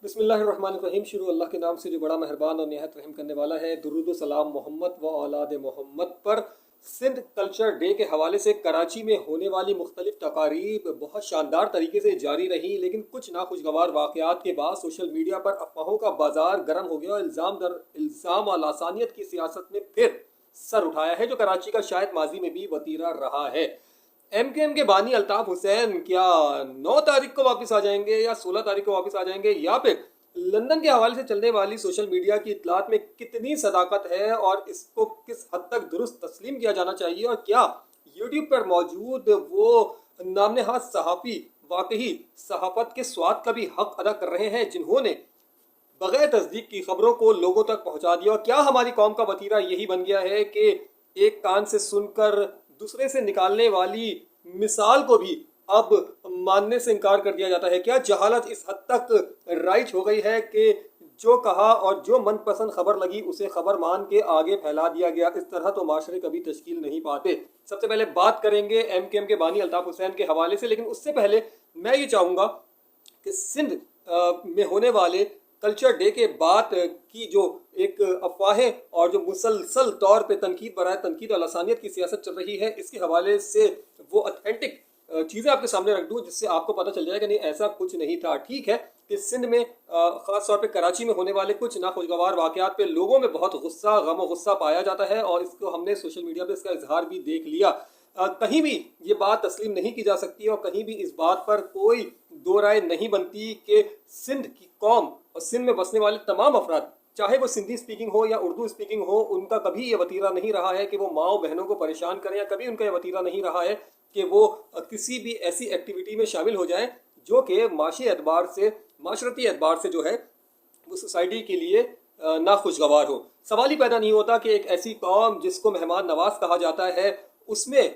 بسم اللہ الرحمن الرحیم. شروع اللہ کے نام سے جو بڑا مہربان اور نہایت رحم کرنے والا ہے. درود و سلام محمد و اولاد محمد پر. سندھ کلچر ڈے کے حوالے سے کراچی میں ہونے والی مختلف تقاریب بہت شاندار طریقے سے جاری رہی، لیکن کچھ ناخوشگوار واقعات کے بعد سوشل میڈیا پر افواہوں کا بازار گرم ہو گیا اور الزام در الزام اور لاسانیت کی سیاست نے پھر سر اٹھایا ہے، جو کراچی کا شاید ماضی میں بھی وتیرہ رہا ہے. ایم کیو ایم کے بانی الطاف حسین کیا 9 تاریخ کو واپس آ جائیں گے یا 16 تاریخ کو واپس آ جائیں گے، یا پھر لندن کے حوالے سے چلنے والی سوشل میڈیا کی اطلاعات میں کتنی صداقت ہے اور اس کو کس حد تک درست تسلیم کیا جانا چاہیے، اور کیا یوٹیوب پر موجود وہ نام نہاد صحافی واقعی صحافت کے سواد کا بھی حق ادا کر رہے ہیں جنہوں نے بغیر تصدیق کی خبروں کو لوگوں تک پہنچا دیا، اور کیا ہماری قوم کا وتیرہ یہی بن گیا ہے کہ ایک کان سے سن کر دوسرے سے نکالنے والی مثال کو بھی اب ماننے سے انکار کر دیا جاتا ہے. کیا جہالت اس حد تک رائج ہو گئی ہے کہ جو کہا اور جو من پسند خبر لگی اسے خبر مان کے آگے پھیلا دیا گیا؟ اس طرح تو معاشرے کبھی تشکیل نہیں پاتے. سب سے پہلے بات کریں گے ایم کیو ایم کے بانی الطاف حسین کے حوالے سے، لیکن اس سے پہلے میں یہ چاہوں گا کہ سندھ میں ہونے والے کلچر ڈے کے بعد کی جو ایک افواہیں اور جو مسلسل طور پہ تنقید برائے تنقید اور لسانیت کی سیاست چل رہی ہے، اس کے حوالے سے وہ اتھینٹک چیزیں آپ کے سامنے رکھ دوں جس سے آپ کو پتہ چل جائے کہ نہیں ایسا کچھ نہیں تھا. ٹھیک ہے کہ سندھ میں خاص طور پہ کراچی میں ہونے والے کچھ ناخوشگوار واقعات پہ لوگوں میں بہت غصہ، غم و غصہ پایا جاتا ہے، اور اس کو ہم نے سوشل میڈیا پہ اس کا اظہار بھی دیکھ لیا. کہیں بھی یہ بات تسلیم نہیں کی جا سکتی اور کہیں بھی اس بات پر کوئی دو رائے نہیں بنتی کہ سندھ کی قوم اور سندھ میں بسنے والے تمام افراد، چاہے وہ سندھی اسپیکنگ ہو یا اردو اسپیکنگ ہو، ان کا کبھی یہ وتیرہ نہیں رہا ہے کہ وہ ماؤں بہنوں کو پریشان کریں، یا کبھی ان کا یہ وتیرہ نہیں رہا ہے کہ وہ کسی بھی ایسی ایکٹیویٹی میں شامل ہو جائیں جو کہ معاشی اعتبار سے، معاشرتی اعتبار سے جو ہے وہ سوسائٹی کے لیے ناخوشگوار ہو. سوال ہی پیدا نہیں ہوتا کہ ایک ایسی قوم جس کو مہمان نواز کہا جاتا ہے اس میں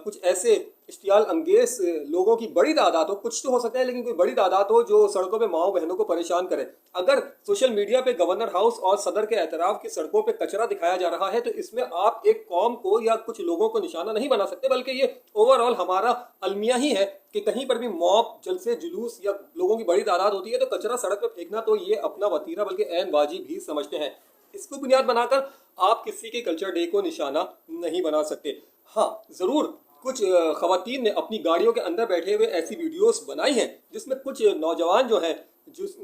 کچھ ایسے اشتعال انگیز لوگوں کی بڑی تعداد ہو. کچھ تو ہو سکتا ہے لیکن کوئی بڑی تعداد ہو جو سڑکوں پہ ماؤں بہنوں کو پریشان کرے. اگر سوشل میڈیا پہ گورنر ہاؤس اور صدر کے اعتراف کی سڑکوں پہ کچرا دکھایا جا رہا ہے تو اس میں آپ ایک قوم کو یا کچھ لوگوں کو نشانہ نہیں بنا سکتے، بلکہ یہ اوور آل ہمارا المیہ ہی ہے کہ کہیں پر بھی موب، جلسے، جلوس یا لوگوں کی بڑی تعداد ہوتی ہے تو کچرا سڑک پہ پھینکنا تو یہ اپنا وتیرہ بلکہ عین واجب ہی سمجھتے ہیں. اس کو بنیاد بنا کر آپ کسی کے کلچر ڈے کو نشانہ نہیں بنا سکتے. ہاں ضرور کچھ خواتین نے اپنی گاڑیوں کے اندر بیٹھے ہوئے ایسی ویڈیوز بنائی ہیں جس میں کچھ نوجوان جو ہیں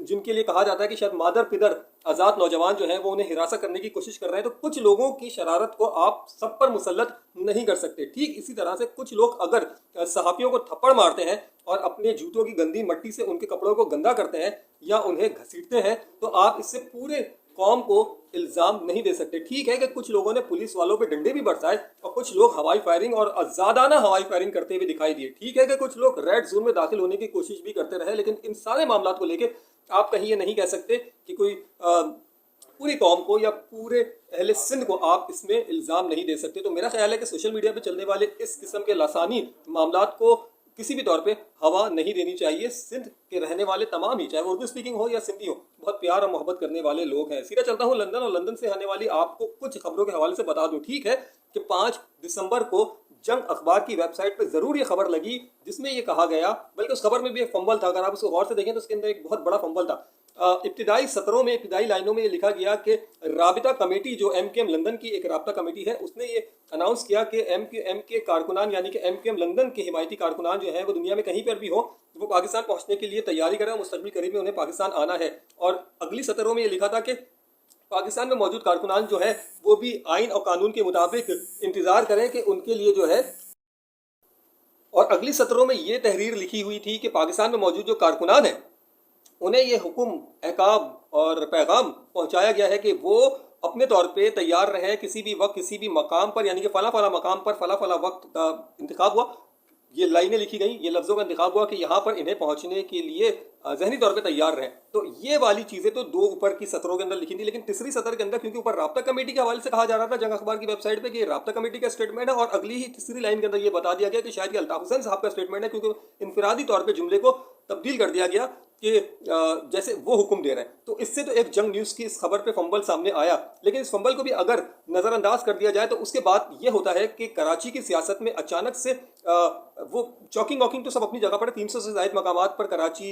جن کے لیے کہا جاتا ہے کہ شاید مادر پدر آزاد نوجوان جو ہیں وہ انہیں ہراساں کرنے کی کوشش کر رہے ہیں، تو کچھ لوگوں کی شرارت کو آپ سب پر مسلط نہیں کر سکتے. ٹھیک اسی طرح سے کچھ لوگ اگر صحافیوں کو تھپڑ مارتے ہیں اور اپنے جوتوں کی گندی مٹی سے ان کے کپڑوں کو گندا کرتے ہیں یا انہیں گھسیٹتے ہیں تو آپ اس سے پورے قوم کو الزام نہیں دے سکتے. ٹھیک ہے کہ کچھ لوگوں نے پولیس والوں پہ ڈنڈے بھی برسائے اور کچھ لوگ ہوائی فائرنگ اور آزادانہ ہوائی فائرنگ کرتے ہوئے دکھائی دیے. ٹھیک ہے کہ کچھ لوگ ریڈ زون میں داخل ہونے کی کوشش بھی کرتے رہے، لیکن ان سارے معاملات کو لے کے آپ کہیں یہ نہیں کہہ سکتے کہ کوئی پوری قوم کو یا پورے اہل سندھ کو آپ اس میں الزام نہیں دے سکتے. تو میرا خیال ہے کہ سوشل میڈیا پہ چلنے والے اس قسم کے لسانی معاملات کو کسی بھی طور پہ ہوا نہیں دینی چاہیے. سندھ کے رہنے والے تمام ہی، چاہے وہ اردو اسپیکنگ ہو یا سندھی ہو، بہت پیار اور محبت کرنے والے لوگ ہیں. سیدھا چلتا ہوں لندن، اور لندن سے آنے والی آپ کو کچھ خبروں کے حوالے سے بتا دوں. ٹھیک ہے کہ 5 دسمبر کو جنگ اخبار کی ویب سائٹ پہ ضرور یہ خبر لگی جس میں یہ کہا گیا، بلکہ اس خبر میں بھی ایک فمبل تھا، اگر آپ اس کو غور سے دیکھیں تو اس کے اندر ایک بہت بڑا فمبل تھا. ابتدائی سطروں میں، ابتدائی لائنوں میں یہ لکھا گیا کہ رابطہ کمیٹی جو ایم کیو ایم لندن کی ایک رابطہ کمیٹی ہے، اس نے یہ اناؤنس کیا کہ ایم کیو ایم کے کارکنان یعنی کہ ایم کیو ایم لندن کے حمایتی کارکنان جو ہیں وہ دنیا میں کہیں پر بھی ہو وہ پاکستان پہنچنے کے لیے تیاری کریں اور مستقبل قریب میں انہیں پاکستان آنا ہے. اور اگلی سطروں میں یہ لکھا تھا کہ پاکستان میں موجود کارکنان جو ہیں وہ بھی آئین اور قانون کے مطابق انتظار کریں کہ ان کے لیے جو ہے. اور اگلی سطروں میں یہ تحریر لکھی ہوئی تھی کہ پاکستان میں موجود جو کارکنان ہیں انہیں یہ حکم، احکام اور پیغام پہنچایا گیا ہے کہ وہ اپنے طور پہ تیار رہیں کسی بھی وقت کسی بھی مقام پر، یعنی کہ فلاں فلاں مقام پر فلاں فلاں وقت کا انتخاب ہوا، یہ لائنیں لکھی گئیں، یہ لفظوں کا انتخاب ہوا کہ یہاں پر انہیں پہنچنے کے لیے ذہنی طور پہ تیار رہیں. تو یہ والی چیزیں تو 2 اوپر کی سطروں کے اندر لکھی تھی، لیکن تیسری سطر کے اندر کیونکہ اوپر رابطہ کمیٹی کے حوالے سے کہا جا رہا تھا جنگ اخبار کی ویب سائٹ پہ کہ یہ رابطہ کمیٹی کا اسٹیٹمنٹ ہے، اور اگلی ہی تیسری لائن کے اندر یہ بتا دیا گیا کہ شاید یہ الطاف حسین صاحب کا اسٹیٹمنٹ ہے، کیونکہ انفرادی طور پہ جملے کو تبدیل کر دیا گیا کہ جیسے وہ حکم دے رہے ہیں. تو اس سے تو ایک جنگ نیوز کی اس خبر پہ فمبل سامنے آیا، لیکن اس فمبل کو بھی اگر نظر انداز کر دیا جائے تو اس کے بعد یہ ہوتا ہے کہ کراچی کی سیاست میں اچانک سے وہ چاکنگ واکنگ تو سب اپنی جگہ پر 300 سے زائد مقامات پر کراچی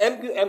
MQM